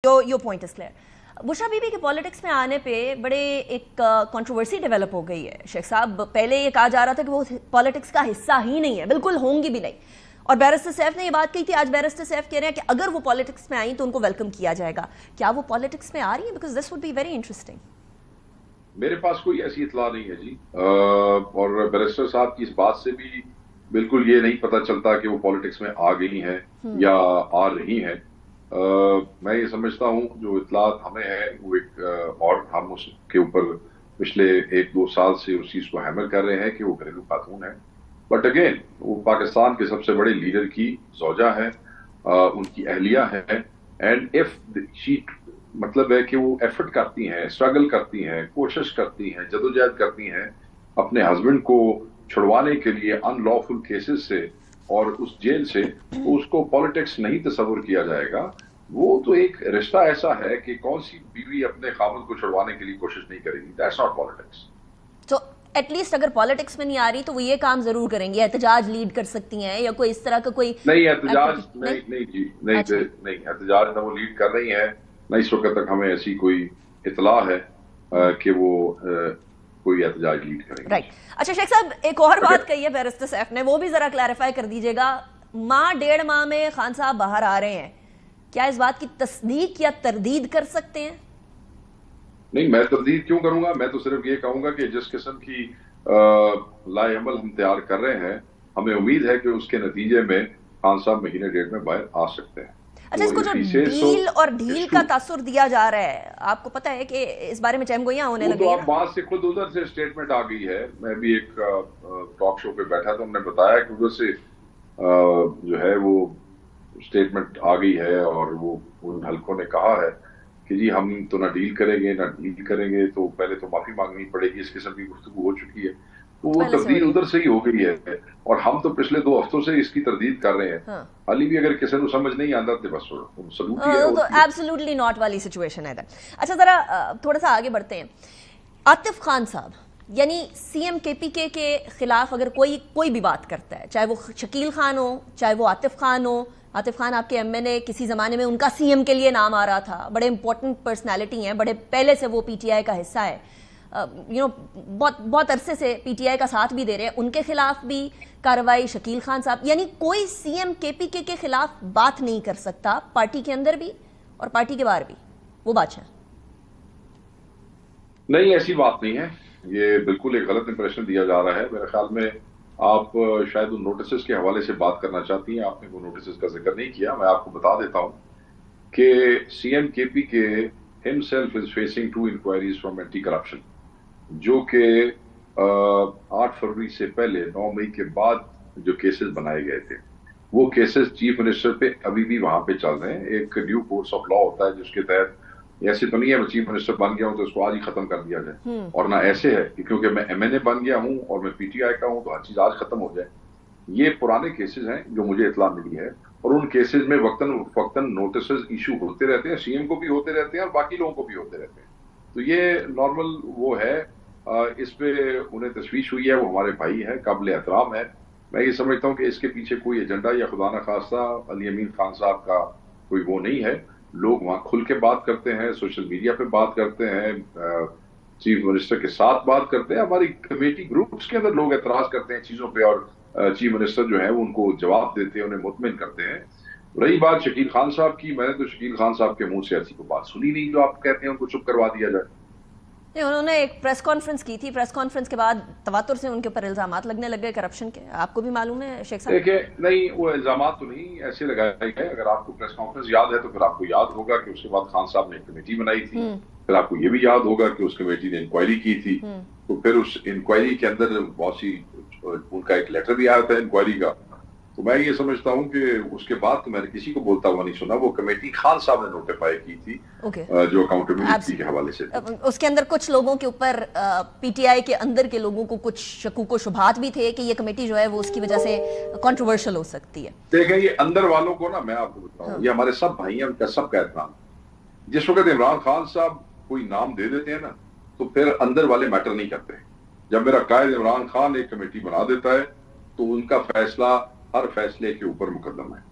Your point is clear. Bushra Bibi के politics में आने पे बड़े एक कंट्रोवर्सी डेवलप हो गई है शेख साहब। पहले ये कहा जा रहा था कि वो पॉलिटिक्स का हिस्सा ही नहीं है, बिल्कुल होंगी भी नहीं, और बैरिस्टर सैफ ने ये बात कही थी। आज बैरिस्टर सैफ कह रहे हैं कि अगर वो पॉलिटिक्स में आई तो उनको वेलकम किया जाएगा। क्या वो पॉलिटिक्स में आ रही है? Because this would be very interesting. मेरे पास कोई ऐसी इतला नहीं है जी, और बैरिस्टर साहब की इस बात से भी बिल्कुल ये नहीं पता चलता कि वो पॉलिटिक्स में आ गई हैं या आ रही हैं। मैं ये समझता हूँ जो इतलात हमें है वो एक और हम उसके ऊपर पिछले 1-2 साल से उस चीज को हैमर कर रहे हैं कि वो घरेलू खातून है। बट अगेन वो पाकिस्तान के सबसे बड़े लीडर की ज़ौजा है, उनकी अहलिया है, एंड इफ शी मतलब है कि वो एफर्ट करती हैं, स्ट्रगल करती हैं, कोशिश करती हैं, जदोजहद करती हैं अपने हस्बैंड को छुड़वाने के लिए अनलॉफुल केसेस से और उस जेल से, तो उसको पॉलिटिक्स नहीं तस्वुर किया जाएगा। वो तो एक रिश्ता ऐसा है कि कौन सी बीवी अपने खामद को छुड़वाने के लिए कोशिश नहीं करेगी। That's not politics. तो एटलीस्ट अगर पॉलिटिक्स में नहीं आ रही तो वो ये काम जरूर करेंगी, एहतजाज लीड कर सकती हैं या कोई इस तरह का कोई नहीं एहतजाज नहीं जी, नहीं एहतजाज ना वो लीड कर रही है, ना इस वक्त तक हमें ऐसी कोई इतला है कि वो कोई एहतजाज लीड करेंगे। राइट। अच्छा शेख साहब, एक और बात कही है बैरिस्टर सैफ ने, वो भी जरा क्लैरिफाई कर दीजिएगा। माँ 1.5 माह में खान साहब बाहर आ रहे हैं, क्या इस बात की तस्दीक या तरदीद कर सकते हैं? नहीं, मैं तरदीद क्यों करूंगा। मैं तो सिर्फ ये कहूंगा कि जिस किस्म की लाएअमल हम तैयार कर रहे हैं, हमें उम्मीद है कि उसके नतीजे में खान साहब महीने 1.5 में बाहर आ सकते हैं। अच्छा, इसको जो डील और ढील का तासुर दिया जा रहा है, आपको पता है कि इस बारे में चहमगोइयां होने लगी हैं? बात से खुद उधर से स्टेटमेंट आ गई है। मैं भी एक टॉक शो पे बैठा था, उन्होंने बताया कि उधर से जो है वो स्टेटमेंट आ गई है और वो उन हलकों ने कहा है कि जी हम तो ना डील करेंगे ना डील करेंगे, तो पहले तो माफी मांगनी पड़ेगी। इस किस्म की गुफ्तगू हो चुकी है, तो वो तब्दील उधर से ही हो गई है, और हम तो पिछले 2 हफ्तों से इसकी तरदीद कर रहे हैं। हाली भी अगर किसी को समझ नहीं आता तो बस सलूट ही है, तो एब्सोल्युटली नॉट वाली सिचुएशन है। अच्छा, जरा थोड़ा सा आगे बढ़ते हैं। आतिफ खान साहब यानी सीएम केपीके के खिलाफ अगर कोई भी बात करता है, चाहे वो शकील खान हो चाहे वो आतिफ खान हो। आतिफ खान आपके एमएनए, किसी जमाने में उनका सीएम के लिए नाम आ रहा था, बड़े इंपॉर्टेंट पर्सनैलिटी हैं, बड़े पहले से वो पीटीआई का हिस्सा है, बहुत अरसे से पीटीआई का साथ भी दे रहे हैं। उनके खिलाफ भी कार्रवाई, शकील खान साहब, यानी कोई सीएम केपीके के खिलाफ बात नहीं कर सकता, पार्टी के अंदर भी और पार्टी के बाहर भी। वो बादशाह नहीं, ऐसी बात नहीं है। ये बिल्कुल एक गलत इंप्रेशन दिया जा रहा है। मेरे ख्याल में आप शायद उन नोटिस के हवाले से बात करना चाहती हैं, आपने वो नोटिस का जिक्र नहीं किया। मैं आपको बता देता हूं कि CM KPK himself is facing 2 inquiries from anti corruption, जो कि 8 फरवरी से पहले 9 मई के बाद जो केसेस बनाए गए थे, वो केसेस चीफ मिनिस्टर पे अभी भी वहां पे चल रहे हैं। एक ड्यू कोर्स ऑफ लॉ होता है जिसके तहत, ऐसे तो नहीं है मैं चीफ मिनिस्टर बन गया हूं तो इसको आज ही खत्म कर दिया जाए, और ना ऐसे है कि क्योंकि मैं एमएनए बन गया हूं और मैं पीटीआई का हूं तो हर चीज आज खत्म हो जाए। ये पुराने केसेस हैं जो मुझे इतला मिली है, और उन केसेस में वक्तन नोटिस इशू होते रहते हैं, सीएम को भी होते रहते हैं और बाकी लोगों को भी होते रहते हैं। तो ये नॉर्मल वो है, इस पे उन्हें तशवीश हुई है, वो हमारे भाई है, काबिल एहतराम है। मैं ये समझता हूँ कि इसके पीछे कोई एजेंडा या खुदा न खास्ता अली अमीन खान साहब का कोई वो नहीं है। लोग वहाँ खुल के बात करते हैं, सोशल मीडिया पे बात करते हैं, चीफ मिनिस्टर के साथ बात करते हैं, हमारी कमेटी ग्रुप्स के अंदर लोग एतराज करते हैं चीजों पे, और चीफ मिनिस्टर जो है वो उनको जवाब देते हैं, उन्हें मुतमिन करते हैं। रही बात शकील खान साहब की, मैंने तो शकील खान साहब के मुंह से ऐसी कोई बात सुनी नहीं जो आप कहते हैं उनको चुप करवा दिया जाए। उन्होंने एक प्रेस कॉन्फ्रेंस की थी, प्रेस कॉन्फ्रेंस के बाद तवातुर से उनके ऊपर इल्जामात लगने लग गए करप्शन के। आपको भी मालूम है शेख साहब? देखिए, नहीं वो इल्जामात तो नहीं ऐसे लगाए गए। अगर आपको प्रेस कॉन्फ्रेंस याद है तो फिर आपको याद होगा कि उसके बाद खान साहब ने एक कमेटी बनाई थी। फिर आपको ये भी याद होगा कि उस कमेटी ने इंक्वायरी की थी, तो फिर उस इंक्वायरी के अंदर बहुत सी उनका एक लेटर भी आया था इंक्वायरी का। तो मैं ये समझता हूँ कि उसके बाद तो मैंने किसी को बोलता हुआ नहीं सुना। वो कमेटी खान साहब ने नोटिफाई की थी, जो अकाउंटेबिलिटी के हवाले से। उसके अंदर कुछ लोगों के ऊपर, पीटीआई के अंदर के लोगों को कुछ शकूक व शुबहात भी थे कि ये कमेटी जो है वो उसकी वजह से कंट्रोवर्शियल हो सकती है। देखें, ये अंदर वालों को ना मैं आपको बताऊं, ये हमारे सब भाई हैं, उनका सबका एहतराम। जिस वक्त इमरान खान साहब कोई नाम दे देते हैं ना, तो फिर अंदर वाले मैटर नहीं करते। जब मेरा कायद इमरान खान एक कमेटी बना देता है तो उनका फैसला हर फैसले के ऊपर मुकद्दम है।